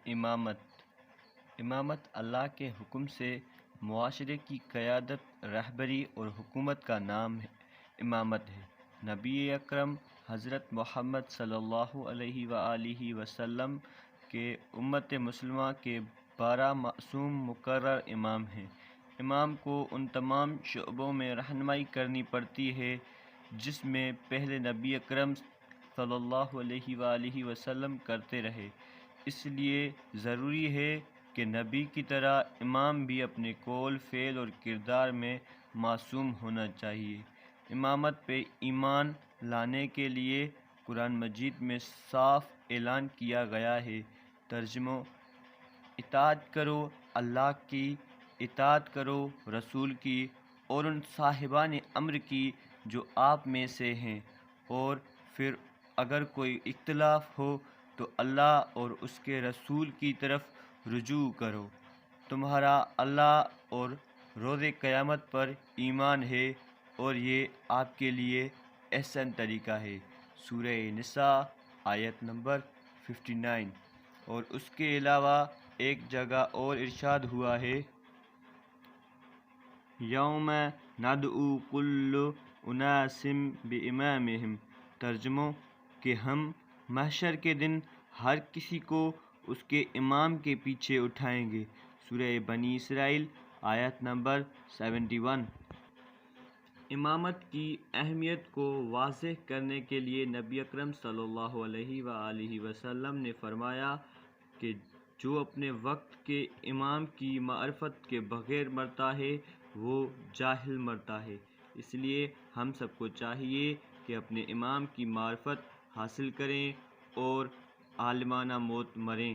امامت امامت اللہ کے حکم سے معاشرے کی قیادت، رہبری اور حکومت کا نام امامت ہے۔ نبی اکرم حضرت محمد صلی اللہ علیہ وآلہ وسلم کے امت مسلمہ کے 12 معصوم مقرر امام ہیں۔ امام کو ان تمام شعبوں میں رہنمائی کرنی پڑتی ہے جس میں پہلے نبی اکرم صلی اللہ علیہ وآلہ وسلم کرتے رہے۔ اس لیے ضروری ہے کہ نبی کی طرح امام بھی اپنے قول، فعل اور کردار میں معصوم ہونا چاہیے۔ امامت پہ ایمان لانے کے لیے قرآن مجید میں صاف اعلان کیا گیا ہے۔ ترجمہ: اطاعت کرو اللہ کی، اطاعت کرو رسول کی اور ان صاحبان امر کی جو آپ میں سے ہیں، اور پھر اگر کوئی اختلاف ہو تو اللہ اور اس کے رسول کی طرف رجوع کرو۔ تمہارا اللہ اور روز قیامت پر ایمان ہے اور یہ آپ کے لیے احسن طریقہ ہے۔ سورہ نساء آیت نمبر 59۔ اور اس کے علاوہ ایک جگہ اور ارشاد ہوا ہے، یوم ندعو کل اناس بامامہم۔ ترجمہ: کہ ہم محشر کے دن ہر کسی کو اس کے امام کے پیچھے اٹھائیں گے۔ سورہ بنی اسرائیل آیت نمبر 71۔ امامت کی اہمیت کو واضح کرنے کے لیے نبی اکرم صلی اللہ علیہ وآلہ وسلم نے فرمایا کہ جو اپنے وقت کے امام کی معرفت کے بغیر مرتا ہے وہ جاہل مرتا ہے۔ اس لیے ہم سب کو چاہیے کہ اپنے امام کی معرفت حاصل کریں اور عالمانہ موت مریں۔